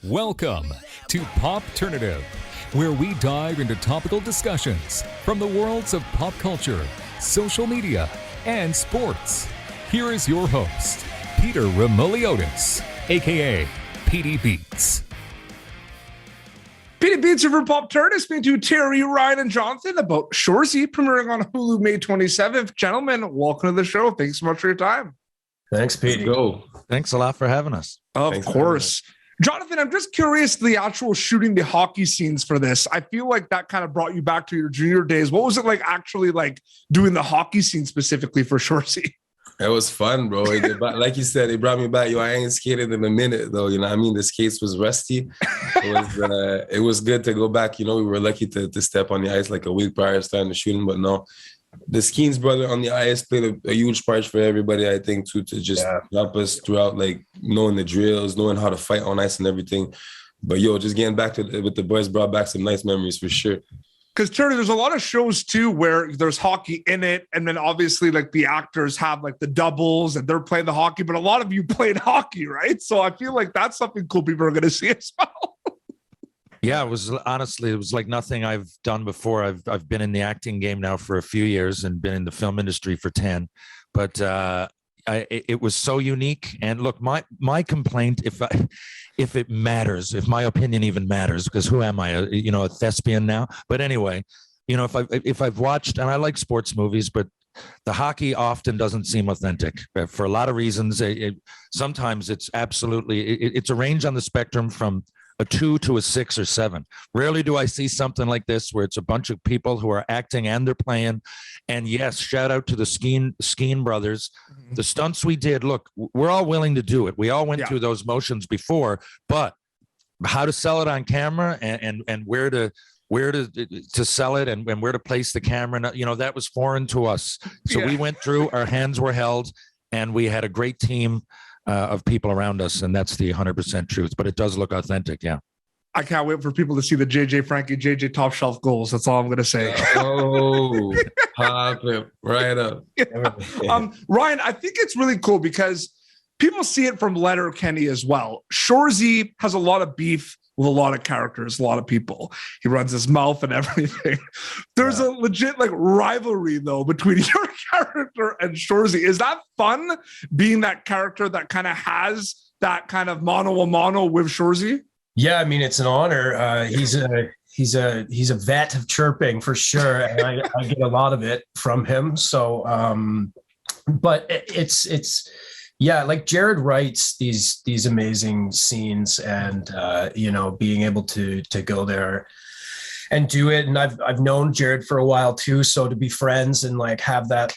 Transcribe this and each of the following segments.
Welcome to Popternative, where we dive into topical discussions from the worlds of pop culture, social media, and sports. Here is your host, Peter Remoliotis, aka PD Beats. PD Beats over Popternative, speaking to Terry, Ryan, and Jonathan about Shoresy, premiering on Hulu May 27th. Gentlemen, welcome to the show. Thanks so much for your time. Thanks, Pete. Go. Thanks a lot for having us. Of course. Jonathan, I'm just curious, the actual shooting the hockey scenes for this. I feel like that kind of brought you back to your junior days. What was it like actually like doing the hockey scene specifically for Shoresy? It was fun, bro. Like you said, it brought me back. I ain't skated in a minute, though. You know what I mean? The skates was rusty. It was good to go back. We were lucky to step on the ice like a week prior to starting the shooting, but no. The Skeens brother on the ice played a huge part for everybody, I think, to just help us throughout, like, knowing the drills, knowing how to fight on ice and everything. But, just getting back with the boys brought back some nice memories for sure. Because, Terry, there's a lot of shows, too, where there's hockey in it. And then, obviously, like, the actors have, like, the doubles and they're playing the hockey. But a lot of you played hockey, right? So I feel like that's something cool people are going to see as well. Yeah, it was like nothing I've done before. I've been in the acting game now for a few years and been in the film industry for 10. But it was so unique. And look, my complaint, if it matters, if my opinion even matters, because who am I, a thespian now? But anyway, if I've watched, and I like sports movies, but the hockey often doesn't seem authentic for a lot of reasons. Sometimes it's it's a range on the spectrum from a 2 to a 6 or 7. Rarely do I see something like this where it's a bunch of people who are acting and they're playing. And yes, shout out to the Skeen brothers. Mm-hmm. The stunts we did, look, we're all willing to do it. We all went through those motions before, but how to sell it on camera and where to sell it and where to place the camera, that was foreign to us. So we went through, our hands were held, and we had a great team of people around us, and that's the 100% truth. But it does look authentic, yeah. I can't wait for people to see the JJ Frankie JJ top shelf goals. That's all I'm going to say. Oh, pop it right up. Ryan, I think it's really cool because people see it from Letterkenny as well. Shoresy has a lot of beef with a lot of characters, a lot of people. He runs his mouth and everything. There's a legit rivalry though between your character and Shoresy. Is that fun being that character that kind of has that kind of mano-a-mano with Shoresy? Yeah, I mean, it's an honor. He's a vet of chirping for sure, and I get a lot of it from him. So, but it's. Yeah, like Jared writes these amazing scenes, and being able to go there and do it. And I've known Jared for a while too, so to be friends and like have that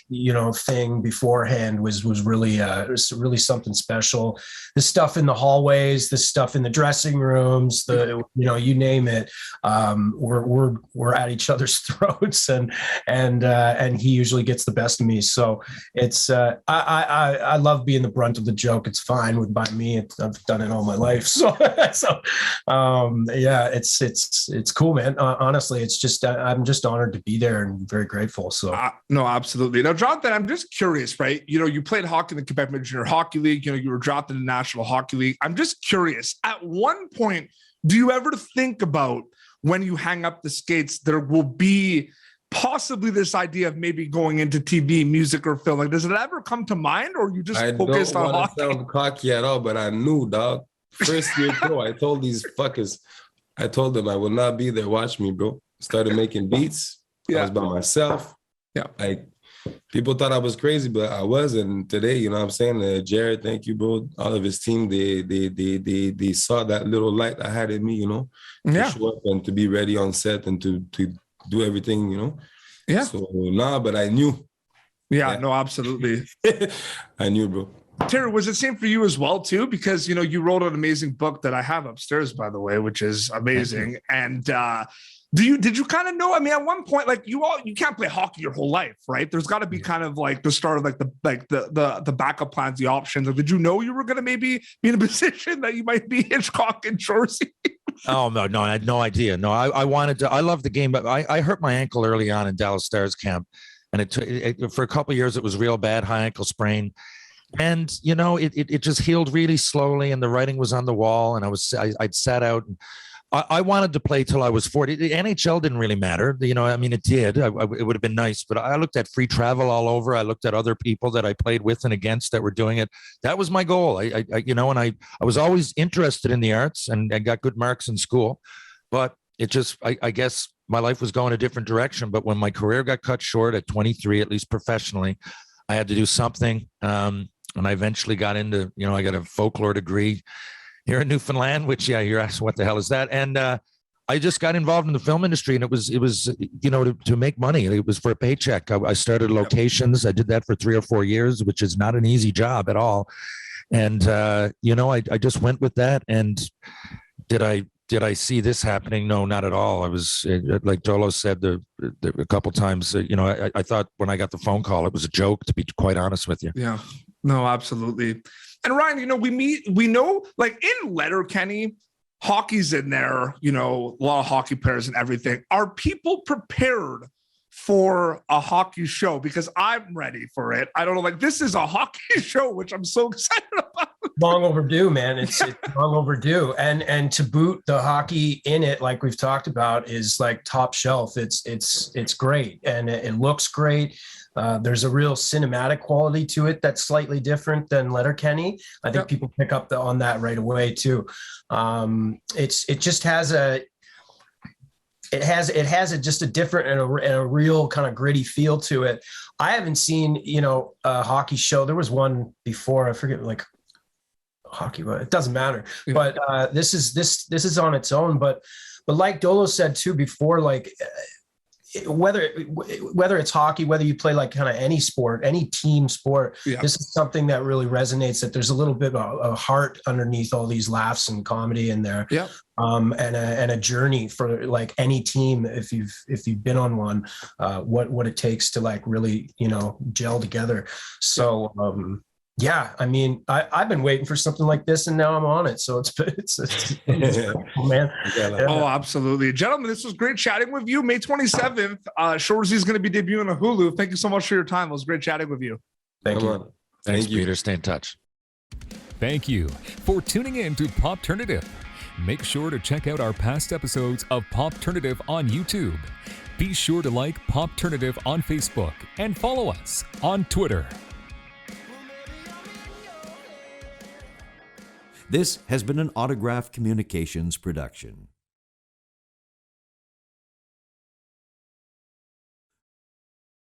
thing beforehand was really really something special. The stuff in the hallways, the stuff in the dressing rooms, you name it. We're at each other's throats, and he usually gets the best of me. So it's I love being the brunt of the joke. It's fine by me. I've done it all my life. So it's cool, man. Honestly, it's just I'm just honored to be there and very grateful. So no, absolutely. Now, Jonathan, I'm just curious, right? You played hockey in the Quebec Junior Hockey League. You were drafted in the National Hockey League. I'm just curious. At one point, do you ever think about when you hang up the skates, there will be possibly this idea of maybe going into TV, music, or film? Like, does it ever come to mind, or you just focused on hockey? I don't want to sound cocky at all, but I knew, dog. First year pro, I told these fuckers. I told them I will not be there. Watch me, bro. Started making beats. I was by myself. Yeah. Like, people thought I was crazy, but I wasn't. Today, you know what I'm saying? Jared, thank you, bro. All of his team, they saw that little light I had in me, to show up and to be ready on set and to do everything, Yeah. So, but I knew. Yeah, no, absolutely. I knew, bro. Terry, was it same for you as well too? Because you wrote an amazing book that I have upstairs, by the way, which is amazing. And did you kind of know? I mean, at one point, like you can't play hockey your whole life, right? There's got to be kind of like the start of the backup plans, the options. Like, did you know you were going to maybe be in a position that you might be Hitchcock and Shoresy? Oh no, I had no idea. No, I wanted to. I love the game, but I hurt my ankle early on in Dallas Stars camp, and it for a couple of years it was real bad, high ankle sprain. And it just healed really slowly, and the writing was on the wall, and I'd sat out. And I wanted to play till I was 40. The NHL didn't really matter, it did. It would have been nice, but I looked at free travel all over. I looked at other people that I played with and against that were doing it. That was my goal. I was always interested in the arts, and I got good marks in school, but it just, I guess my life was going a different direction. But when my career got cut short at 23, at least professionally, I had to do something. And I eventually got into, I got a folklore degree here in Newfoundland, which, you're asking what the hell is that? And I just got involved in the film industry, and it was to make money. It was for a paycheck. I started locations. I did that for 3 or 4 years, which is not an easy job at all. And, I just went with that. And did I see this happening? No, not at all. I was, like Dolo said a couple times, I thought when I got the phone call, it was a joke, to be quite honest with you. Yeah, no, absolutely. And Ryan, we know, like in Letterkenny, hockey's in there, a lot of hockey players and everything. Are people prepared for a hockey show? Because I'm ready for it. I don't know, like this is a hockey show, which I'm so excited about. Long overdue, man. It's long overdue. And to boot, the hockey in it, like we've talked about, is like top shelf. It's great, and it looks great. There's a real cinematic quality to it that's slightly different than Letterkenny. I think people pick up on that right away too. It just has just a different and a real kind of gritty feel to it. I haven't seen, a hockey show. There was one before, I forget, like hockey, but it doesn't matter. Yeah. But this is on its own. But like Dolo said too before, like whether it's hockey, whether you play like kind of any sport, any team sport, this is something that really resonates, that there's a little bit of a heart underneath all these laughs and comedy in there. Yeah. And a journey for like any team, if you've been on one, what it takes to like really, gel together. So, I mean, I've been waiting for something like this, and now I'm on it. So it's cool, man. Oh, absolutely. Gentlemen, this was great chatting with you. May 27th, Shoresy is going to be debuting on Hulu. Thank you so much for your time. It was great chatting with you. Thank you. Thanks, Peter. Stay in touch. Thank you for tuning in to Popternative. Make sure to check out our past episodes of Popternative on YouTube. Be sure to like Popternative on Facebook and follow us on Twitter. This has been an Autograph Communications production.